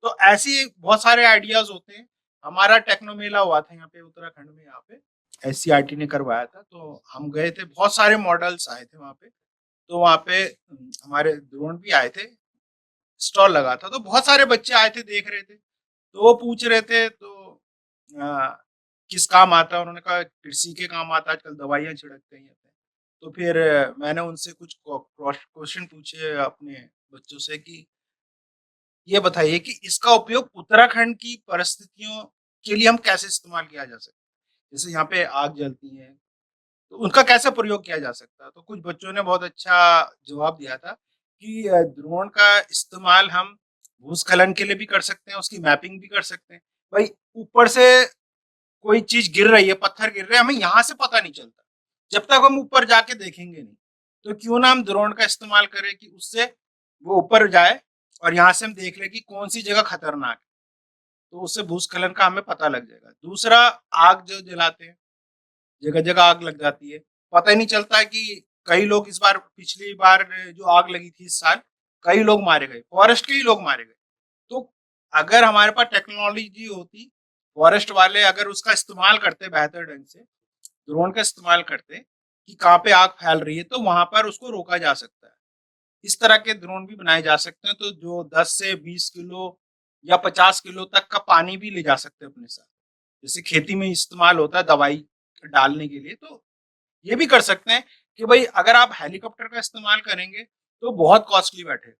तो ऐसी बहुत सारे आइडियाज होते हैं। हमारा टेक्नो मेला हुआ था यहाँ पे उत्तराखंड में, यहाँ पे एससीईआरटी ने करवाया था, तो हम गए थे, बहुत सारे मॉडल्स आए थे वहाँ पे। तो वहाँ पे हमारे ड्रोन भी आए थे, स्टॉल लगा था, तो बहुत सारे बच्चे आए थे, देख रहे थे, तो वो पूछ रहे थे तो किस काम आता है, उन्होंने कहा कृषि के काम आता है, आजकल दवाइयाँ छिड़कते हैं। तो फिर मैंने उनसे कुछ क्वेश्चन पूछे अपने बच्चों से कि ये बताइए कि इसका उपयोग उत्तराखंड की परिस्थितियों के लिए हम कैसे इस्तेमाल किया जा सकता है? जैसे यहाँ पे आग जलती है, तो उनका कैसे प्रयोग किया जा सकता है? तो कुछ बच्चों ने बहुत अच्छा जवाब दिया था कि ड्रोन का इस्तेमाल हम भूस्खलन के लिए भी कर सकते हैं, उसकी मैपिंग भी कर सकते हैं। भाई ऊपर से कोई चीज गिर रही है, पत्थर गिर रहे हैं, हमें यहाँ से पता नहीं चलता जब तक हम ऊपर जाके देखेंगे नहीं। तो क्यों ना हम ड्रोन का इस्तेमाल करें कि उससे वो ऊपर जाए और यहाँ से हम देख लें कि कौन सी जगह खतरनाक है, तो उससे भूस्खलन का हमें पता लग जाएगा। दूसरा, आग जो जलाते हैं, जगह जगह आग लग जाती है, पता ही नहीं चलता है कि कई लोग इस बार, पिछली बार जो आग लगी थी इस साल, कई लोग मारे गए, फॉरेस्ट के ही लोग मारे गए। तो अगर हमारे पास टेक्नोलॉजी होती, फॉरेस्ट वाले अगर उसका इस्तेमाल करते बेहतर ढंग से, ड्रोन का इस्तेमाल करते कि कहाँ पे आग फैल रही है, तो वहां पर उसको रोका जा सकता है। इस तरह के ड्रोन भी बनाए जा सकते हैं, तो जो 10 से 20 किलो या 50 किलो तक का पानी भी ले जा सकते हैं अपने साथ, जैसे खेती में इस्तेमाल होता है दवाई डालने के लिए। तो ये भी कर सकते हैं कि भाई अगर आप हेलीकॉप्टर का इस्तेमाल करेंगे तो बहुत कॉस्टली बैठे,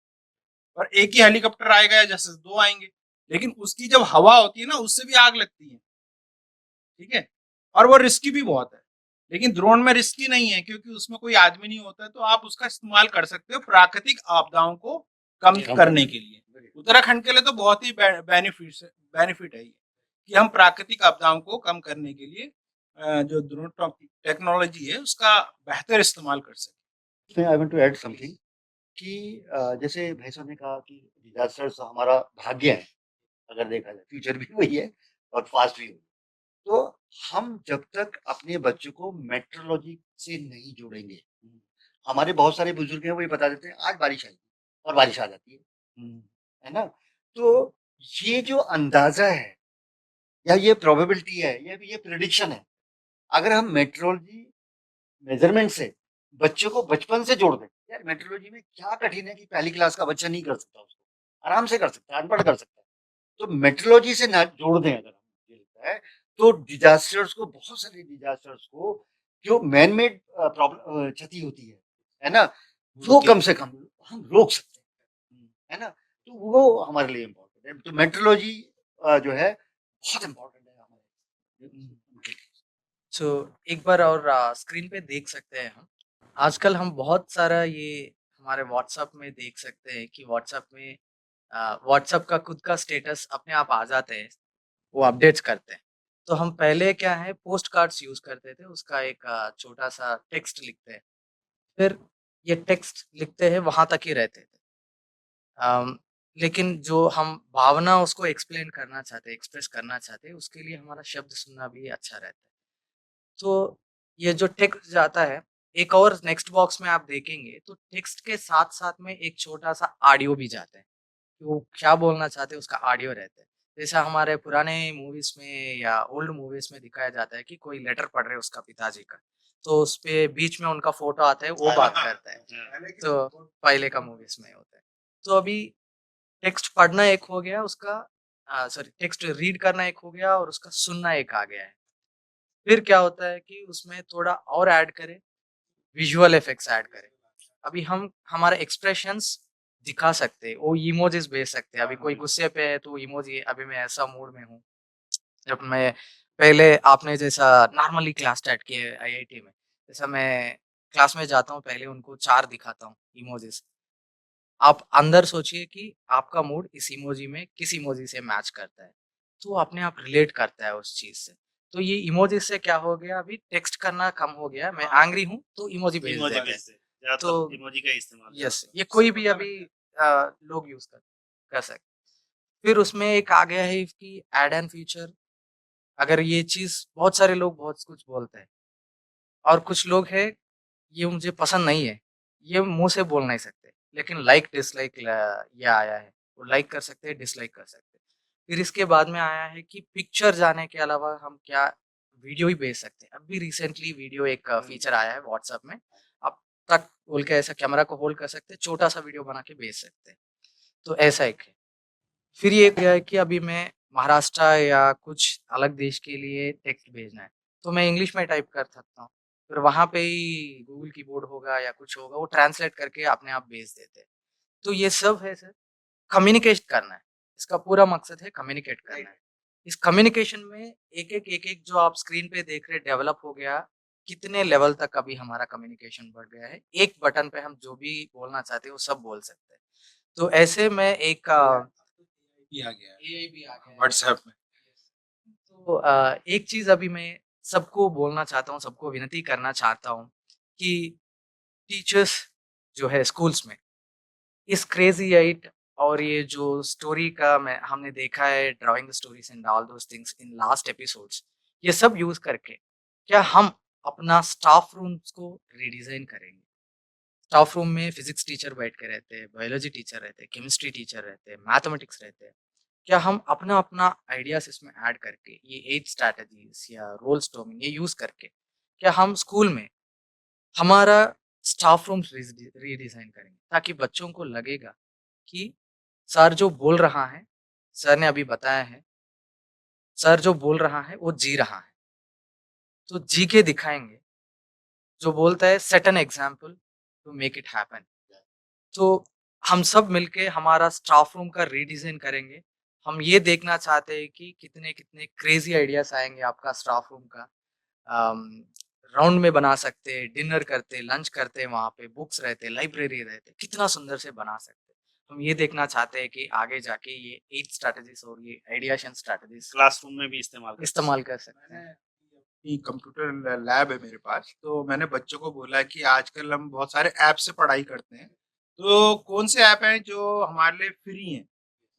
और एक ही हेलीकॉप्टर आएगा या जैसे दो आएंगे, लेकिन उसकी जब हवा होती है ना, उससे भी आग लगती है, ठीक है, और वो रिस्की भी बहुत है। लेकिन ड्रोन में रिस्की नहीं है, क्योंकि उसमें कोई आदमी नहीं होता है, तो आप उसका इस्तेमाल कर सकते हो प्राकृतिक आपदाओं को कम करने के लिए। उत्तराखंड के लिए तो बहुत ही बेनिफिट है ये, कि हम प्राकृतिक आपदाओं को कम करने के लिए जो ड्रोन टेक्नोलॉजी है उसका बेहतर इस्तेमाल कर सकते। इसमें I want to add something कि जैसे भाई साहब ने कहा कि डिजास्टर्स हमारा भाग्य है, अगर देखा जाए फ्यूचर भी वही है और पास्ट भी वही है। तो हम जब तक अपने बच्चों को मेट्रोलॉजी से नहीं जोड़ेंगे, हमारे बहुत सारे बुजुर्ग हैं, वो ये बता देते हैं आज बारिश आएगी और बारिश आ जाती है ना? तो ये जो अंदाजा है या ये प्रोबेबिलिटी है, ये प्रेडिक्शन है, अगर हम मेट्रोलॉजी मेजरमेंट से बच्चों को बचपन से जोड़ दें, यार मेट्रोलॉजी में क्या कठिन है कि पहली क्लास का बच्चा नहीं कर सकता, उसको आराम से कर सकता है, अनपढ़ कर सकता है। तो मेट्रोलॉजी से ना जोड़ दें अगर, मुझे लगता है तो डिजास्टर्स को, बहुत सारे डिजास्टर्स को, जो मैन मेड प्रॉब्लम क्षति होती है ना, वो कम से कम हम रोक सकते हैं, है ना? तो वो हमारे लिए इम्पोर्टेंट है। तो मेट्रोलॉजी जो है बहुत इम्पोर्टेंट है हमारे। सो एक बार और स्क्रीन पे देख सकते हैं हम, आजकल हम बहुत सारा ये हमारे व्हाट्सएप में देख सकते हैं कि व्हाट्सएप में व्हाट्सएप का खुद का स्टेटस अपने आप आ जाते हैं, वो अपडेट्स करते हैं। तो हम पहले क्या है, पोस्ट कार्ड्स यूज करते थे, उसका एक छोटा सा टेक्स्ट लिखते हैं, फिर ये टेक्स्ट लिखते हैं वहां तक ही रहते थे। लेकिन जो हम भावना उसको एक्सप्लेन करना चाहते, एक्सप्रेस करना चाहते, उसके लिए हमारा शब्द सुनना भी अच्छा रहता है। तो ये जो टेक्स्ट जाता है, एक और नेक्स्ट बॉक्स में आप देखेंगे तो टेक्स्ट के साथ साथ में एक छोटा सा ऑडियो भी जाता है, कि वो क्या बोलना चाहते हैं उसका ऑडियो रहता है। जैसा हमारे पुराने मूवीज में या ओल्ड मूवीज में दिखाया जाता है कि कोई लेटर पढ़ रहे हैं उसका पिताजी का, तो उस पे बीच में उनका फोटो आता है, वो बात करता है। तो पहले का मूवीज में होता है। तो अभी टेक्स्ट पढ़ना एक हो गया उसका, सॉरी टेक्स्ट रीड करना एक हो गया और उसका सुनना एक आ गया है। फिर क्या होता है कि उसमें थोड़ा और ऐड करें, विजुअल इफेक्ट्स ऐड करें। अभी हम हमारे एक्सप्रेशंस दिखा सकते हैं, वो इमोजीज भेज सकते हैं। अभी कोई गुस्से पे है तो इमोजी, अभी मैं ऐसा मूड में हूँ। जब मैं पहले, आपने जैसा नॉर्मली क्लास स्टार्ट किए आईआईटी में, जैसा मैं क्लास में जाता हूँ पहले उनको 4 दिखाता हूँ इमोजीज। आप अंदर सोचिए कि आपका मूड इस इमोजी में किस इमोजी से मैच करता है, तो वो अपने आप रिलेट करता है उस चीज से। तो ये इमोजी से क्या हो गया, अभी टेक्स्ट करना कम हो गया, मैं एंग्री हूँ तो इमोजी भेज इमोजी देते हैं। भेजते हैं, ज्यादातर तो इमोजी का ही इस्तेमाल यस, ज्यादा ये होता कोई भी अभी लोग यूज कर सकते। फिर उसमें एक आ गया है कि ऐड एंड फीचर। अगर ये चीज बहुत सारे लोग बहुत कुछ बोलते हैं, और कुछ लोग हैं ये मुझे पसंद नहीं है, ये मुंह से बोल नहीं सकते, लेकिन लाइक डिसलाइक ये आया है, वो लाइक कर सकते हैं, डिसलाइक कर सकते हैं। फिर इसके बाद में आया है कि पिक्चर जाने के अलावा हम क्या वीडियो ही भेज सकते हैं। अभी रिसेंटली वीडियो एक फीचर आया है व्हाट्सएप में, आप तक बोल के ऐसा कैमरा को होल्ड कर सकते हैं, छोटा सा वीडियो बना के भेज सकते हैं। तो ऐसा एक है। फिर ये क्या है कि अभी मैं महाराष्ट्र या कुछ अलग देश के लिए टेक्स्ट भेजना है, तो मैं इंग्लिश में टाइप कर सकता हूँ। फिर वहाँ पे ही गूगल कीबोर्ड होगा या कुछ होगा, वो ट्रांसलेट करके अपने आप भेज देते हैं। तो ये सब है सर, कम्युनिकेट करना है। इसका पूरा मकसद है कम्युनिकेट करना है। इस कम्युनिकेशन में एक-एक जो आप स्क्रीन पे देख रहे डेवलप हो गया, कितने लेवल तक अभी हमारा कम्युनिकेशन बढ़ गया है। एक बटन पे हम जो भी बोलना चाहते हैं, वो सब बोल सकते हैं। तो ऐसे में एक भी आ गया है एआई भी आ गया है। व्हाट्सएप में। तो एक चीज़ अभी मैं सबको बोलना चाहता हूँ, सबको विनती करना चाहता हूँ कि टीचर्स जो है स्कूल्स में, इस क्रेज़ी एट और ये जो स्टोरी का मैं हमने देखा है, drawing the stories and all those things in last episodes, ये सब यूज़ करके क्या हम अपना स्टाफ रूम्स को रिडिज़ाइन करेंगे? स्टाफ रूम में फिज़िक्स टीचर बैठ के रहते हैं, बायोलॉजी टीचर रहते हैं, केमिस्ट्री टीचर रहते हैं, मैथमेटिक्स रहते हैं। क्या हम अपना-अपना आइडियाज़ इसमें ऐड करके ये 8 स्ट्रैटेजीज़ या रोल स्टॉर्मिंग ये यूज़ करके, क्या हम स्कूल में हमारा स्टाफ रूम्स रीडिज़ाइन करेंगे? ताकि बच्चों को लगेगा कि सर जो बोल रहा है, सर ने अभी बताया है, सर जो बोल रहा है वो जी रहा है। तो जी के दिखाएँगे, जो बोलता है set an example to make it happen. तो हम सब मिलके हमारा स्टाफ रूम का रीडिज़ाइन करेंगे। हम ये देखना चाहते हैं कि कितने-कितने क्रेज़ी आइडियाज़ आएँगे आपका स्टाफ रूम का। अम, राउंड में बना सकते हैं, डिनर करते, लंच करते वहाँ पे, बुक्स रहते, लाइब्रेरी रहते, कितना सुंदर से बना सकते। हम ये देखना चाहते हैं कि आगे जाके ये 8 स्ट्रैटेजीज़ और ये आइडियाशन स्ट्रैटेजीज़ क्लासरूम में भी इस्तेमाल कर सकते इस्तेमाल कर सकते मैंने हैं। अपनी कंप्यूटर लैब है मेरे पास, तो मैंने बच्चों को बोला है कि आजकल हम बहुत सारे ऐप से पढ़ाई करते हैं, तो कौन से ऐप हैं जो हमारे लिए फ्री हैं,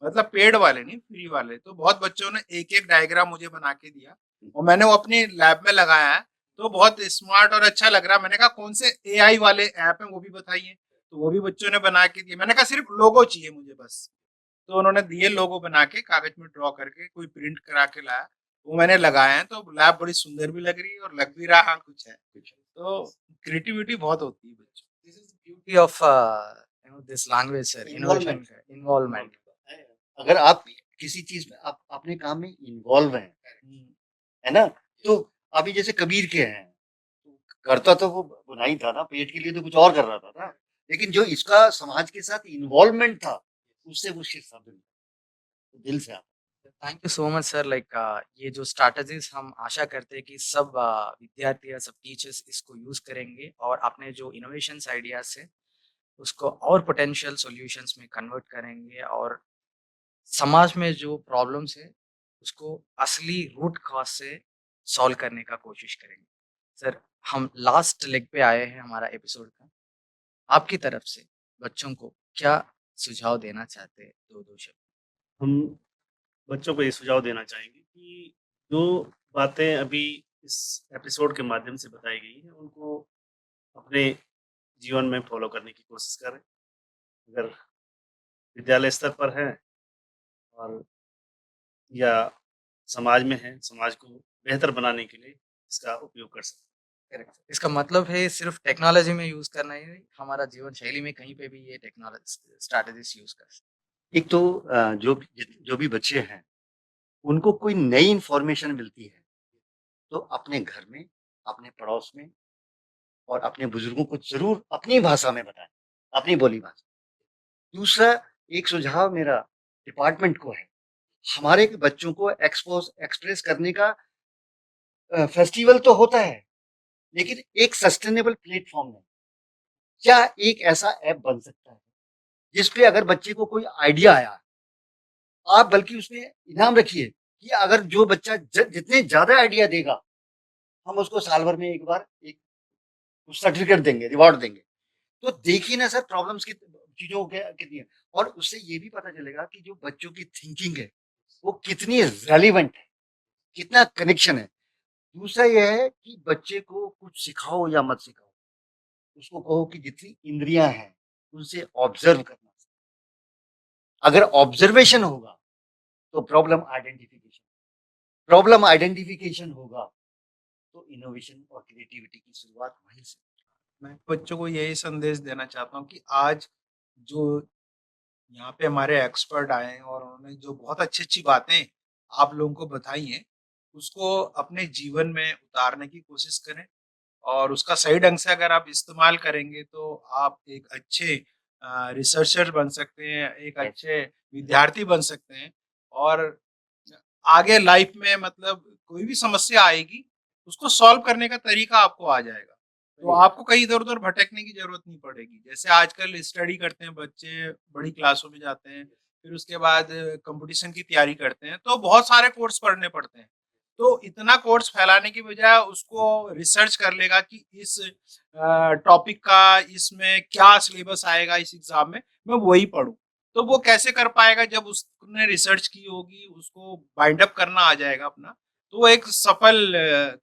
मतलब पेड वाले नहीं, फ्री वाले। तो बहुत बच्चों ने एक एक डायग्राम मुझे बना के दिया और मैंने वो अपनी लैब में लगाया है, तो बहुत स्मार्ट और अच्छा लग रहा है। मैंने कहा कौन से एआई वाले ऐप हैं वो भी बताइए, तो वो भी बच्चों ने बना के दिए। मैंने कहा सिर्फ लोगो चाहिए मुझे बस, तो उन्होंने दिए लोगो बना के कागज में ड्रॉ करके, कोई प्रिंट करा के लाया, वो मैंने लगाए हैं। तो लैब बड़ी सुंदर भी लग रही है और लग भी रहा कुछ है कुछ। तो क्रिएटिविटी बहुत होती है बच्चों this is beauty of this language sir, innovation involvement. का इन्वॉल्वमेंट। अगर आप किसी चीज में आप अपने काम में इन्वॉल्व हैं, की। है ना, तो अभी जैसे कबीर के हैं, करता तो वो बुनाई था ना, पेट के लिए तो कुछ और कर रहा था ना, लेकिन जो इसका समाज के साथ इन्वॉल्वमेंट था, उससे वो शिक्षा मिली, दिल से आता। Thank you so much sir, like ये जो स्ट्रैटेजीज हम आशा करते हैं कि सब विद्यार्थी या सब टीचर्स इसको यूज करेंगे और अपने जो इनोवेशंस आइडियाज है उसको और पोटेंशियल सॉल्यूशंस में कन्वर्ट करेंगे और समाज में जो प्रॉब्लम्स है उसको असली रूट कॉज से सॉल्व करने का कोशिश करेंगे। सर, हम लास्ट लेग पे आए हैं हमारा एपिसोड का। आपकी तरफ से बच्चों को क्या सुझाव देना चाहते हैं, दो दो शब्द? हम बच्चों को ये सुझाव देना चाहेंगे कि जो बातें अभी इस एपिसोड के माध्यम से बताई गई हैं, उनको अपने जीवन में फॉलो करने की कोशिश करें। अगर विद्यालय स्तर पर हैं और या समाज में हैं, समाज को बेहतर बनाने के लिए इसका उपयोग कर सकते करेक्ट। इसका मतलब है सिर्फ टेक्नोलॉजी में यूज करना ही नहीं, हमारा जीवन शैली में कहीं पे भी ये टेक्नोलॉजी स्ट्रैटेजीज यूज कर सकते एक तो जो भी बच्चे हैं, उनको कोई नई इन्फॉर्मेशन मिलती है, तो अपने घर में, अपने पड़ोस में और अपने बुजुर्गों को ज़रूर अपनी भाषा में बताएँ, अपनी बोली भाषा। दूसरा एक सुझाव मेरा डिपार्टमेंट को है, हमारे बच्चों को एक्सप्रेस करने का फेस्टिवल तो होता है, लेकिन एक सस्टेनेबल प्लेटफ़ॉर्म में क्या एक ऐसा ऐप बन सकता है, जिस पे अगर बच्चे को कोई आइडिया आया, आप बल्कि उसमें इनाम रखिए कि अगर जो बच्चा जितने ज़्यादा आइडिया देगा, हम उसको साल भर में एक बार एक सर्टिफिकेट देंगे, रिवॉर्ड देंगे। तो देखिए ना सर प्रॉब्लम्स की चीज़ों कितनी है, और उससे ये भी पता चलेगा कि जो बच्चों की थिंकिंग है, वो कितनी रेलेवेंट है, कितना कनेक्शन है। दूसरा ये है कि बच्चे को कुछ सिखाओ या मत सिखाओ, उसको कहो कि जितनी इंद्रियाँ हैं, उनसे ऑब्ज़र्व करना। अगर ऑब्ज़र्वेशन होगा, तो प्रॉब्लम आइडेंटिफिकेशन होगा तो इनोवेशन और क्रिएटिविटी की शुरुआत वहीं से। मैं बच्चों को यही संदेश देना चाहता हूँ कि आज जो यहाँ पे हमारे एक्सपर्ट आए हैं और उन्होंने जो बहुत अच्छी-अच्छी बातें आप लोगों को बताई हैं, उसको अपने जीवन में उतारने की कोशिश करें और उसका सही ढंग से अगर आप इस्तेमाल करेंगे तो आप एक अच्छे रिसर्चर बन सकते हैं, एक Yes. अच्छे विद्यार्थी बन सकते हैं और आगे लाइफ में मतलब कोई भी समस्या आएगी, उसको सॉल्व करने का तरीका आपको आ जाएगा। तो आपको कहीं इधर-उधर भटकने की ज़रूरत नहीं पड़ेगी। जैसे आजकल स्टडी करते हैं बच्चे, बड़ी क्लासों में जाते हैं, फिर उसके बाद कॉम्पिटिशन की तैयारी करते हैं, तो बहुत सारे कोर्स पढ़ने पड़ते हैं। तो इतना कोर्स फैलाने की बजाय उसको रिसर्च कर लेगा कि इस टॉपिक का इसमें क्या सिलेबस आएगा इस एग्ज़ाम में, मैं वही पढूँ। तो वो कैसे कर पाएगा जब उसने रिसर्च की होगी, उसको बाइंड अप करना आ जाएगा अपना, तो वो एक सफल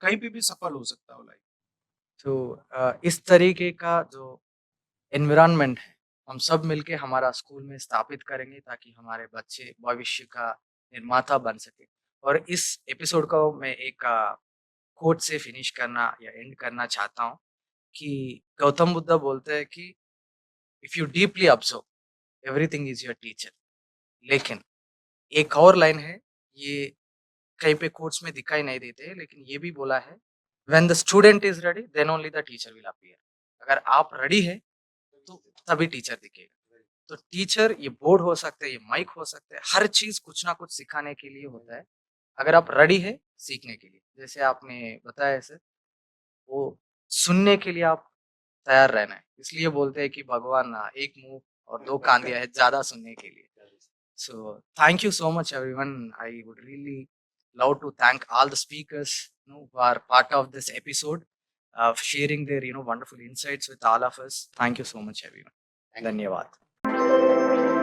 कहीं पे भी सफल हो सकता है वो लाइफ। तो इस तरीके का जो एनवायरनमेंट है, हम सब मिलके हमारा स्कूल में स्थापित करेंगे ताकि हमारे बच्चे भविष्य का निर्माता बन सके। और इस एपिसोड को मैं एक कोट से फिनिश करना या एंड करना चाहता हूँ कि गौतम बुद्ध बोलते हैं कि if you deeply observe everything is your teacher. लेकिन एक और लाइन है, ये कहीं पे कोट्स में दिखाई नहीं देते, लेकिन ये भी बोला है, when the student is ready then only the teacher will appear. अगर आप रेडी है तो तभी टीचर दिखेगा। तो टीचर ये बोर्ड हो सकते हैं, ये माइक हो सकते हैं, हर चीज कुछ ना कुछ सिखाने के लिए होता है। अगर आप रेडी है सीखने के लिए, जैसे आपने बताया सर, वो सुनने के लिए आप तैयार रहना है। इसलिए बोलते हैं कि भगवान एक मुंह और दो कान दिया है ज्यादा सुनने के लिए। So thank you so much, everyone. I would really love to thank all the speakers, who are part of this episode, sharing their wonderful insights with all of us. Thank you so much, everyone. Thank you. धन्यवाद.